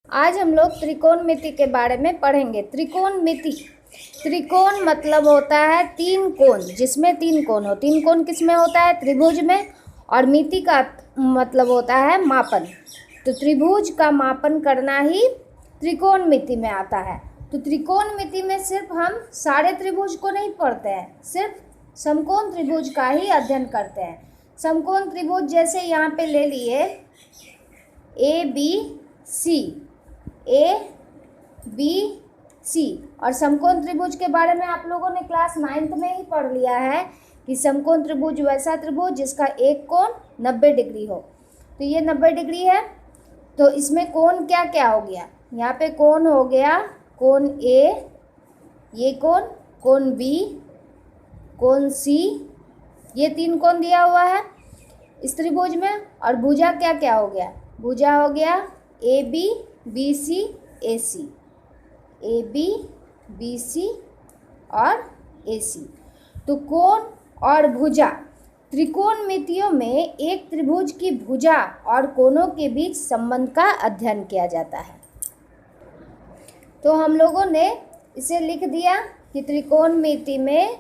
आज हम लोग त्रिकोणमिति के बारे में पढ़ेंगे। त्रिकोणमिति, त्रिकोण मतलब होता है तीन कोण, जिसमें तीन कोण हो। तीन कोण किस में होता है? त्रिभुज में। और मिति का मतलब होता है मापन। तो त्रिभुज का मापन करना ही त्रिकोणमिति में आता है। तो त्रिकोणमिति में सिर्फ हम सारे त्रिभुज को नहीं पढ़ते हैं, सिर्फ समकोण त्रिभुज का ही अध्ययन करते हैं। समकोण त्रिभुज जैसे यहाँ पे ले लिए ABC, ABC। और समकोण त्रिभुज के बारे में आप लोगों ने क्लास 9th में ही पढ़ लिया है कि समकोण त्रिभुज वैसा त्रिभुज जिसका एक कोण 90 डिग्री हो। तो ये 90 डिग्री है। तो इसमें कोण क्या क्या हो गया? यहाँ पे कोण हो गया कोण A, ये कोण B, कोण C, ये तीन कोण दिया हुआ है इस त्रिभुज में। और भुजा क्या क्या हो गया? भुजा हो गया AB, BC, AC, AB, BC और AC। तो कोण और भुजा, त्रिकोणमितियों में एक त्रिभुज की भुजा और कोणों के बीच संबंध का अध्ययन किया जाता है। तो हम लोगों ने इसे लिख दिया कि त्रिकोणमिति में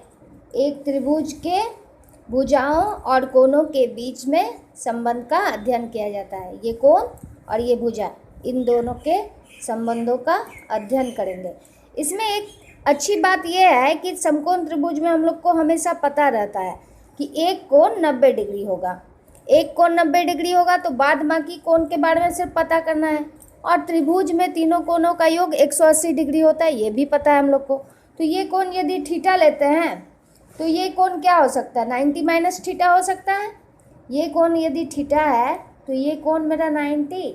एक त्रिभुज के भुजाओं और कोणों के बीच में संबंध का अध्ययन किया जाता है। ये कोण और ये भुजा, इन दोनों के संबंधों का अध्ययन करेंगे। इसमें एक अच्छी बात यह है कि समकोण त्रिभुज में हम लोग को हमेशा पता रहता है कि एक कोण 90 डिग्री होगा। एक कोण 90 डिग्री होगा तो बाद बाकी कोण के बारे में सिर्फ पता करना है। और त्रिभुज में तीनों कोणों का योग 180 डिग्री होता है, ये भी पता है हम लोग को। तो ये कोण यदि थीटा लेते हैं तो ये कोण क्या हो सकता है? 90 माइनस थीटा हो सकता है। ये कोण यदि थीटा है तो ये कोण मेरा 90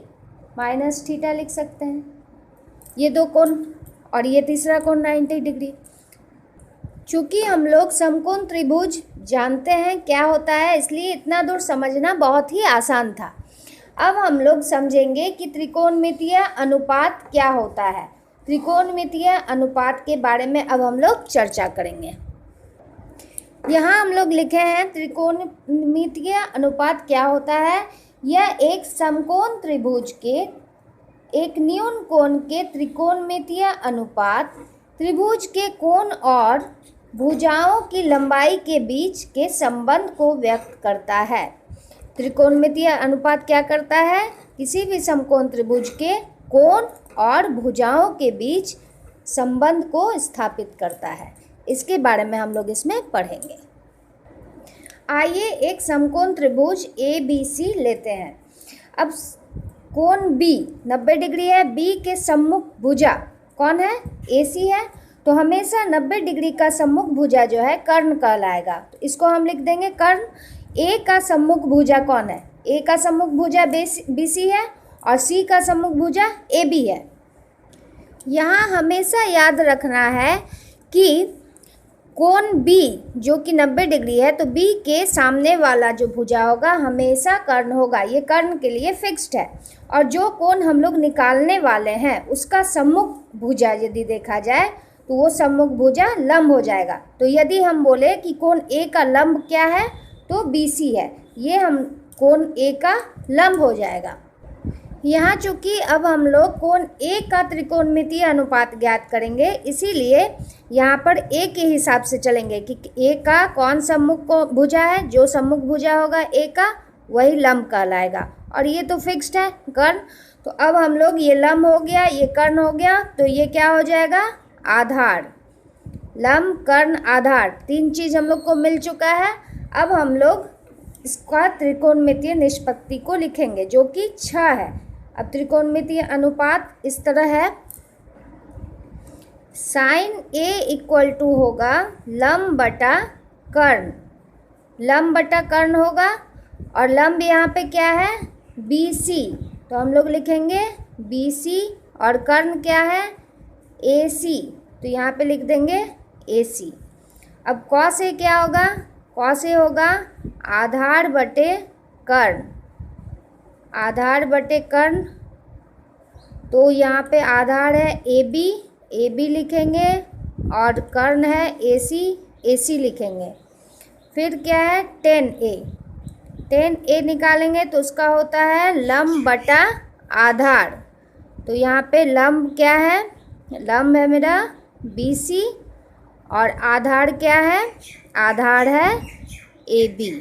माइनस थीटा लिख सकते हैं, ये दो कोण। और ये तीसरा कोण 90 डिग्री। चूँकि हम लोग समकोण त्रिभुज जानते हैं क्या होता है, इसलिए इतना दूर समझना बहुत ही आसान था। अब हम लोग समझेंगे कि त्रिकोणमितीय अनुपात क्या होता है। त्रिकोणमितीय अनुपात के बारे में अब हम लोग चर्चा करेंगे। यहाँ हम लोग लिखे हैं त्रिकोणमितीय अनुपात क्या होता है। यह एक समकोण त्रिभुज के एक न्यून कोण के त्रिकोणमितीय अनुपात त्रिभुज के कोण और भुजाओं की लंबाई के बीच के संबंध को व्यक्त करता है। त्रिकोणमितीय अनुपात क्या करता है? किसी भी समकोण त्रिभुज के कोण और भुजाओं के बीच संबंध को स्थापित करता है। इसके बारे में हम लोग इसमें पढ़ेंगे। आइए एक समकोण त्रिभुज ABC लेते हैं। अब कोण B 90 डिग्री है, B के सम्मुख भुजा कौन है? AC है। तो हमेशा 90 डिग्री का सम्मुख भुजा जो है कर्ण कहलाएगा। तो इसको हम लिख देंगे कर्ण। A का सम्मुख भुजा कौन है? A का सम्मुख भुजा BC है और C का सम्मुख भुजा AB है। यहाँ हमेशा याद रखना है कि कोण B जो कि 90 डिग्री है, तो B के सामने वाला जो भुजा होगा हमेशा कर्ण होगा। ये कर्ण के लिए फिक्स्ड है। और जो कोण हम लोग निकालने वाले हैं उसका सम्मुख भुजा यदि देखा जाए तो वो सम्मुख भुजा लंब हो जाएगा। तो यदि हम बोले कि कोण A का लंब क्या है तो BC है, ये हम कोण A का लंब हो जाएगा। यहाँ चूँकि अब हम लोग कोण A का त्रिकोणमितीय अनुपात ज्ञात करेंगे, इसीलिए यहाँ पर A के हिसाब से चलेंगे कि A का कौन सम्मुख को भुजा है। जो सम्मुख भुजा होगा A का वही लंब कहलाएगा। और ये तो फिक्स्ड है कर्ण। तो अब हम लोग ये लंब हो गया, ये कर्ण हो गया, तो ये क्या हो जाएगा? आधार। लंब, कर्ण, आधार, तीन चीज़ हम लोग को मिल चुका है। अब हम लोग इसका त्रिकोणमितीय निष्पत्ति को लिखेंगे जो कि 6 है। अब त्रिकोणमितीय अनुपात इस तरह है, साइन A इक्वल टू होगा लंब बटा कर्ण। लंब बटा कर्ण होगा और लंब यहाँ पे क्या है? BC। तो हम लोग लिखेंगे BC और कर्ण क्या है? AC। तो यहाँ पे लिख देंगे AC। अब cos A क्या होगा? cos A होगा आधार बटे कर्ण। आधार बटे कर्ण, तो यहाँ पे आधार है AB, AB लिखेंगे और कर्ण है AC, AC लिखेंगे। फिर क्या है? tan A। tan A निकालेंगे तो उसका होता है लंब बटा आधार। तो यहाँ पे लंब क्या है, लंब है मेरा BC और आधार क्या है, आधार है AB।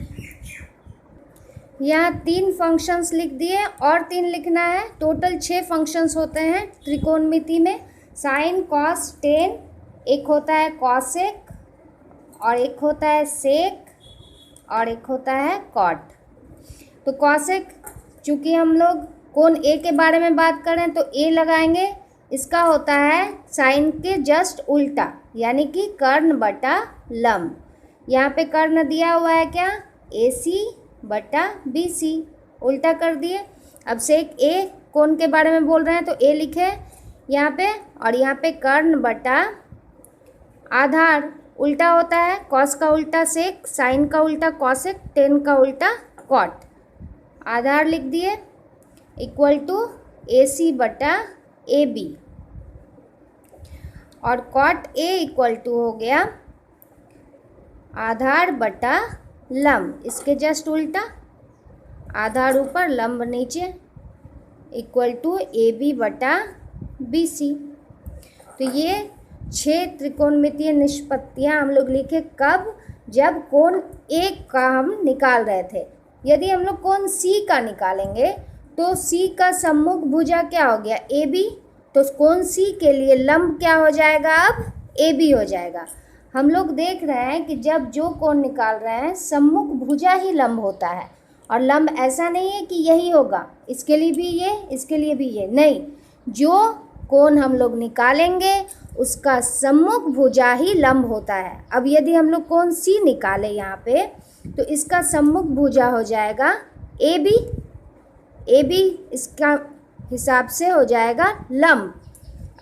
यहाँ 3 फंक्शंस लिख दिए और 3 लिखना है। टोटल 6 फंक्शंस होते हैं त्रिकोणमिति में, साइन कॉस टेन, एक होता है कॉसेक और एक होता है सेक और एक होता है कॉट। तो कॉसेक, चूँकि हम लोग कोण ए के बारे में बात करें तो ए लगाएंगे, इसका होता है साइन के जस्ट उल्टा, यानी कि कर्ण बटा लंब। यहाँ पे कर्ण दिया हुआ है क्या, AC बटा BC, उल्टा कर दिए। अब सेक ए कोण के बारे में बोल रहे हैं तो ए लिखे यहाँ पे, और यहाँ पे कर्ण बटा आधार, उल्टा होता है कॉस का उल्टा सेक, साइन का उल्टा कॉसेक, टेन का उल्टा कॉट। आधार लिख दिए इक्वल टू AC बटा AB, और कॉट ए इक्वल टू हो गया आधार बटा लंब, इसके जस्ट उल्टा, आधार ऊपर लंब नीचे, इक्वल टू AB बटा BC। तो ये 6 त्रिकोणमितीय निष्पत्तियाँ हम लोग लिखे कब, जब कोण ए का हम निकाल रहे थे। यदि हम लोग कोण C का निकालेंगे तो C का सम्मुख भुजा क्या हो गया, AB, तो कोण C के लिए लंब क्या हो जाएगा, अब AB हो जाएगा। हम लोग देख रहे हैं कि जब जो कोण निकाल रहे हैं सम्मुख भुजा ही लंब होता है, और लंब ऐसा नहीं है कि यही होगा, इसके लिए भी ये, इसके लिए भी ये, नहीं, जो कोण हम लोग निकालेंगे उसका सम्मुख भुजा ही लंब होता है। अब यदि हम लोग कोण C निकाले यहाँ पे, तो इसका सम्मुख भुजा हो जाएगा AB, AB इसका हिसाब से हो जाएगा लंब।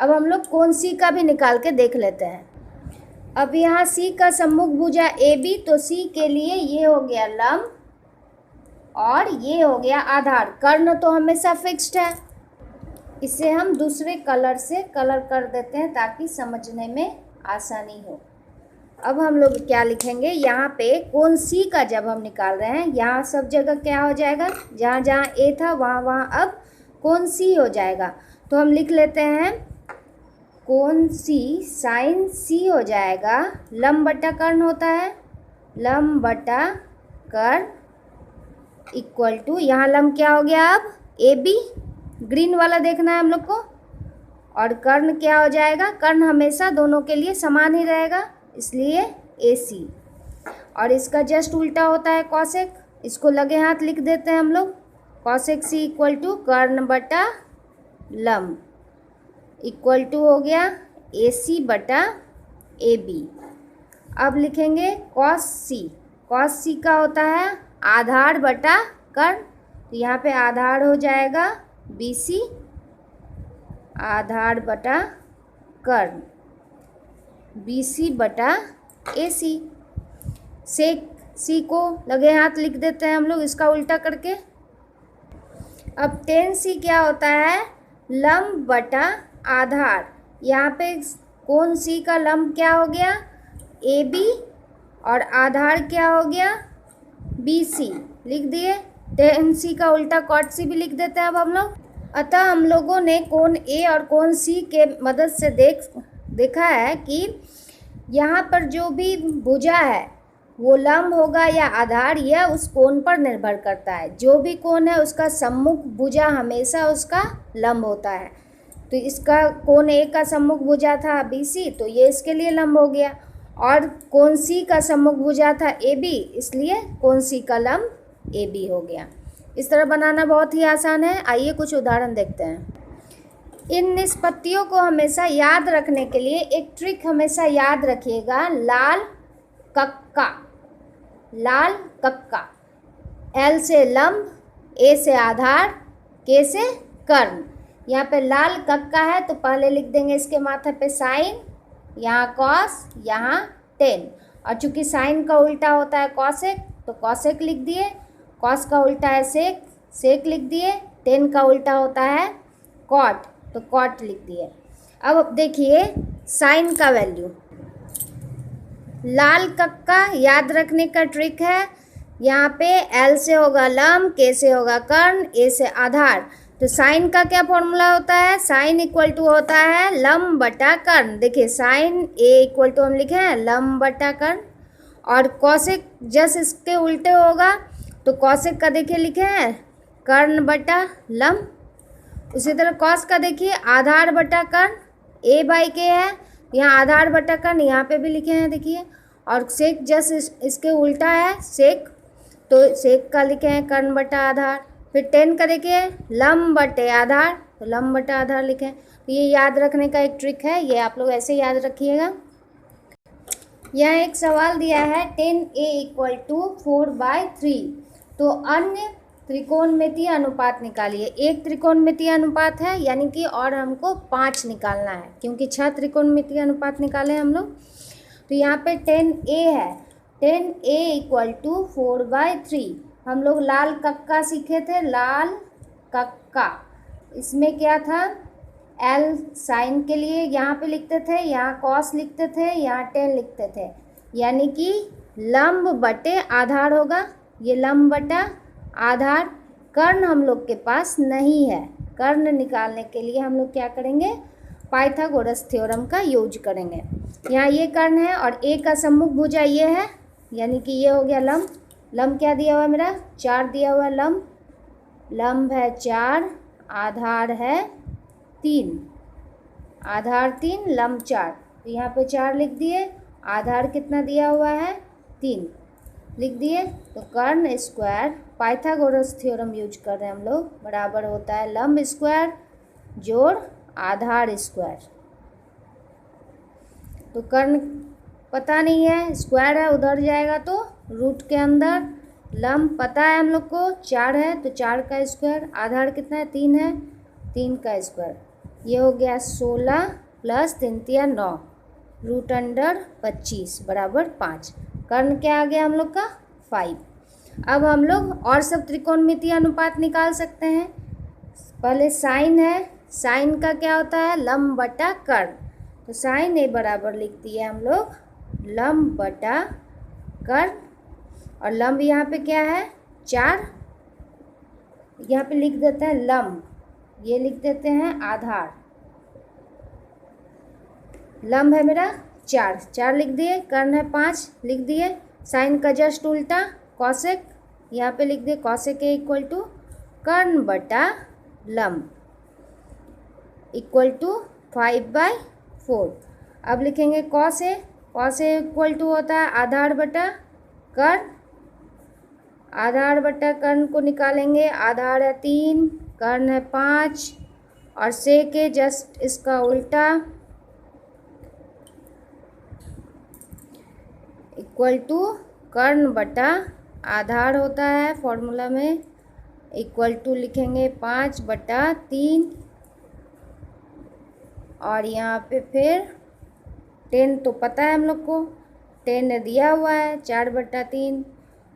अब हम लोग कोण C का भी निकाल के देख लेते हैं। अब यहाँ C का सम्मुख भुजा AB, तो C के लिए ये हो गया लंब और ये हो गया आधार। कर्ण तो हमेशा फिक्स्ड है, इसे हम दूसरे कलर से कलर कर देते हैं ताकि समझने में आसानी हो। अब हम लोग क्या लिखेंगे, यहाँ पे कोण C का जब हम निकाल रहे हैं, यहाँ सब जगह क्या हो जाएगा, जहाँ जहाँ A था वहाँ वहाँ अब कोण C हो जाएगा। तो हम लिख लेते हैं कोण C साइन C हो जाएगा, लंब बटा कर्ण होता है, लंब बटा कर्ण इक्वल टू, यहाँ लंब क्या हो गया अब AB, ग्रीन वाला देखना है हम लोग को, और कर्ण क्या हो जाएगा, कर्ण हमेशा दोनों के लिए समान ही रहेगा, इसलिए AC, और इसका जस्ट उल्टा होता है कॉसेक, इसको लगे हाथ लिख देते हैं हम लोग, कॉसेक C इक्वल टू कर्ण बटा लंब इक्वल टू हो गया AC बटा AB। अब लिखेंगे कॉस C, कॉस C का होता है आधार बटा कर्ण, तो यहाँ पे आधार हो जाएगा BC, आधार बटा कर्ण BC बटा AC। सेक C को लगे हाथ लिख देते हैं हम लोग, इसका उल्टा करके। अब टेन C क्या होता है, लंब बटा आधार, यहाँ पे कोण C का लंब क्या हो गया AB, और आधार क्या हो गया BC, लिख दिए। टेन C का उल्टा कॉट C भी लिख देते हैं अब हम लोग। अतः हम लोगों ने कोण A और कोण C के मदद से देखा है कि यहाँ पर जो भी भुजा है वो लंब होगा या आधार, यह उस कोण पर निर्भर करता है। जो भी कोण है उसका सम्मुख भुजा हमेशा उसका लंब होता है। तो इसका कोण A का सम्मुख भुजा था BC, तो ये इसके लिए लंब हो गया, और कोण C का सम्मुख भुजा था AB, इसलिए कोण C का लंब AB हो गया। इस तरह बनाना बहुत ही आसान है। आइए कुछ उदाहरण देखते हैं। इन निष्पत्तियों को हमेशा याद रखने के लिए एक ट्रिक हमेशा याद रखिएगा, लाल कक्का, लाल कक्का, L से लंब, A से आधार, K से कर्ण। यहाँ पे लाल कक्का है तो पहले लिख देंगे इसके माथे पे साइन, यहाँ कॉस, यहाँ टेन, और चूंकि साइन का उल्टा होता है कॉसेक तो कॉसेक लिख दिए, कॉस का उल्टा है सेक, सेक लिख दिए, टेन का उल्टा होता है कॉट तो कॉट लिख दिए। अब देखिए साइन का वैल्यू, लाल कक्का याद रखने का ट्रिक है, यहाँ पे L से होगा लंब, K से होगा कर्ण, A से आधार। तो साइन का क्या फॉर्मूला होता है, साइन इक्वल टू होता है लंब बटा कर्ण। देखिए साइन ए इक्वल टू हम लिखे हैं लंब बटा कर्ण, और कौशिक जस इसके उल्टे होगा तो कौशिक का देखिए लिखे हैं कर्ण बटा लंब। उसी तरह कॉस का देखिए आधार बटा कर्ण, ए बाई के है, यहाँ आधार बटा कर्ण यहाँ पे भी लिखे हैं देखिए। और सेक जस इसके उल्टा है सेक, तो सेक का लिखे हैं कर्ण बटा आधार। फिर टेन का देखिए लंब बटे आधार, तो लंब बटा आधार लिखें। तो ये याद रखने का एक ट्रिक है, ये आप लोग ऐसे याद रखिएगा। यहाँ एक सवाल दिया है 10a इक्वल टू 4/3, तो अन्य त्रिकोणमितीय अनुपात निकालिए। एक त्रिकोणमितीय अनुपात है यानी कि और हमको 5 निकालना है, क्योंकि 6 त्रिकोणमितीय अनुपात निकाले हम लोग। तो यहाँ पे 10a है, 10a इक्वल टू 4/3। हम लोग लाल कक्का सीखे थे, लाल कक्का, इसमें क्या था एल साइन के लिए यहाँ पे लिखते थे, यहाँ कॉस लिखते थे, यहाँ 10 लिखते थे, यानी कि लंब बटे आधार होगा, ये लंब बटा आधार। कर्ण हम लोग के पास नहीं है, कर्ण निकालने के लिए हम लोग क्या करेंगे, पाइथागोरस थ्योरम का यूज करेंगे। यहाँ ये कर्ण है और ए का सम्मुख भुजा ये है, यानी कि ये हो गया लंब। लंब क्या दिया हुआ है मेरा, 4 दिया हुआ है लंब, लंब है 4, आधार है 3, आधार 3 लंब 4, तो यहाँ पे 4 लिख दिए, आधार कितना दिया हुआ है 3 लिख दिए। तो कर्ण स्क्वायर पाइथागोरस थ्योरम यूज कर रहे हैं हम लोग, बराबर होता है लंब स्क्वायर जोड़ आधार स्क्वायर। तो कर्ण पता नहीं है, स्क्वायर है उधर जाएगा तो रूट के अंदर, लंब पता है हम लोग को 4 है तो 4 का स्क्वायर, आधार कितना है 3 है, 3 का स्क्वायर, ये हो गया 16 प्लस 3 तिया 9, रूट अंडर 25 बराबर 5। कर्ण क्या आ गया हम लोग का 5। अब हम लोग और सब त्रिकोणमितीय अनुपात निकाल सकते हैं। पहले साइन है, साइन का क्या होता है लंब बटा कर्ण, तो साइन ए बराबर लिख दिए हम लोग लंब बटा कर्ण, और लंब यहाँ पे क्या है 4, यहाँ पे लिख देते हैं लंब, ये लिख देते हैं आधार, लंब है मेरा 4, 4 लिख दिए, कर्ण है 5 लिख दिए, साइन का जस्ट उल्टा कॉसेक, यहाँ पे लिख दिए कॉसेक ए इक्वल टू कर्ण बटा लंब इक्वल टू 5/4। अब लिखेंगे cos A, cos A equal to होता है आधार बटा कर्ण, आधार बटा कर्ण को निकालेंगे, आधार है 3, कर्ण है 5, और सेक ए जस्ट इसका उल्टा इक्वल टू कर्ण बटा आधार होता है फॉर्मूला में, इक्वल टू लिखेंगे 5/3, और यहाँ पे फिर 10 तो पता है हम लोग को, 10 दिया हुआ है 4/3,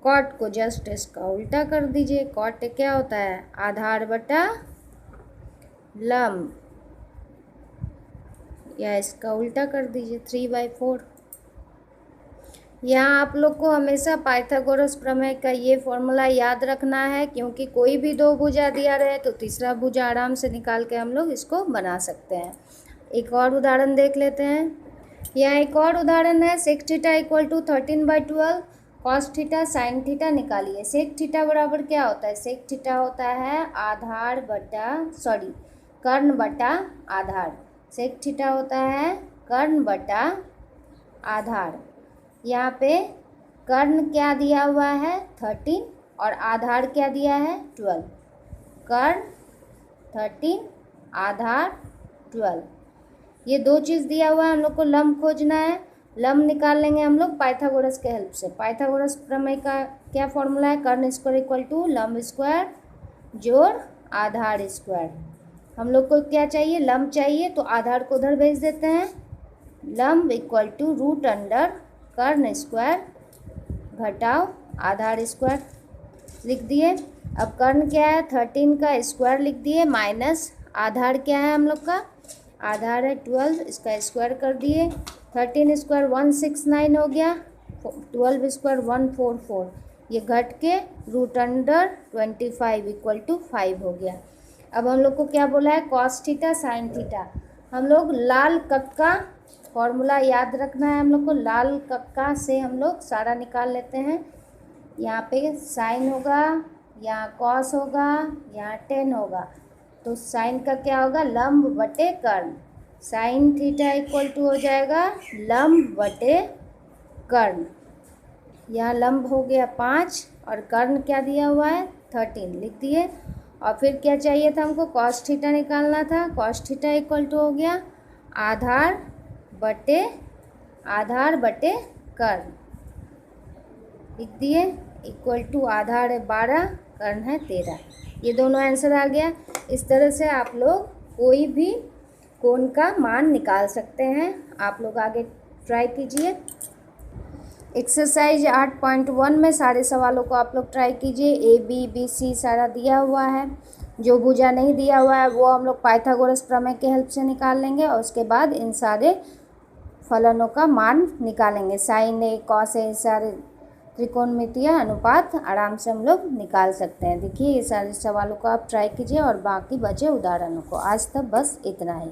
कॉट को जस्ट इसका उल्टा कर दीजिए, कॉट क्या होता है आधार बटा लंब, या इसका उल्टा कर दीजिए 3/4। यहाँ आप लोग को हमेशा पाइथागोरस प्रमेय का ये फॉर्मूला याद रखना है, क्योंकि कोई भी 2 भुजा दिया रहे तो तीसरा भुजा आराम से निकाल के हम लोग इसको बना सकते हैं। एक और उदाहरण देख लेते हैं। यहाँ एक और उदाहरण है, sec theta equal to 13/12 cos theta sine theta निकालिए। सेक थीटा बराबर क्या होता है, सेक थीटा होता है आधार बटा कर्ण बटा आधार, सेक थीटा होता है कर्ण बटा आधार। यहाँ पे कर्ण क्या दिया हुआ है 13 और आधार क्या दिया है 12, कर्ण 13 आधार 12, ये 2 चीज़ दिया हुआ है, हम लोग को लंब खोजना है। लंब निकाल लेंगे हम लोग पाइथागोरस के हेल्प से। पाइथागोरस प्रमेय का क्या फॉर्मूला है, कर्ण स्क्वायर इक्वल टू लंब स्क्वायर जोड़ आधार स्क्वायर। हम लोग को क्या चाहिए, लंब चाहिए, तो आधार को उधर भेज देते हैं, लंब इक्वल टू रूट अंडर कर्ण स्क्वायर घटाओ आधार स्क्वायर लिख दिए। अब कर्ण क्या है 13 का स्क्वायर लिख दिए, माइनस आधार क्या है हम लोग का, आधार है 12, इसका स्क्वायर कर दिए, 13 स्क्वायर 169 हो गया, 12 स्क्वायर 144, ये घट के रूट अंडर 25 इक्वल टू 5 हो गया। अब हम लोग को क्या बोला है, कॉस थीटा साइन थीटा। हम लोग लाल कक्का फॉर्मूला याद रखना है हम लोग को। लाल कक्का से हम लोग सारा निकाल लेते हैं। यहाँ पे साइन होगा, यहाँ कॉस होगा, यहाँ टेन होगा। तो साइन का क्या होगा, लंब बटे कर्ण। साइन थीटा इक्वल टू हो जाएगा लंब बटे कर्ण। यहाँ लंब हो गया 5 और कर्ण क्या दिया हुआ है 13 लिख दिए। और फिर क्या चाहिए था हमको, कॉस थीटा निकालना था। कॉस थीटा इक्वल टू हो गया आधार बटे कर्ण लिख दिए। इक्वल टू आधार है 12, कर्ण है 13। ये दोनों आंसर आ गया। इस तरह से आप लोग कोई भी कोण का मान निकाल सकते हैं। आप लोग आगे ट्राई कीजिए। एक्सरसाइज 8.1 में सारे सवालों को आप लोग ट्राई कीजिए। ए बी बी सी सारा दिया हुआ है। जो भुजा नहीं दिया हुआ है वो हम लोग पाइथागोरस प्रमेय के हेल्प से निकाल लेंगे और उसके बाद इन सारे फलनों का मान निकालेंगे। साइन ए कॉस ए सारे त्रिकोणमितीय अनुपात आराम से हम लोग निकाल सकते हैं। देखिए ये सारे सवालों को आप ट्राई कीजिए और बाकी बचे उदाहरणों को। आज तक बस इतना ही।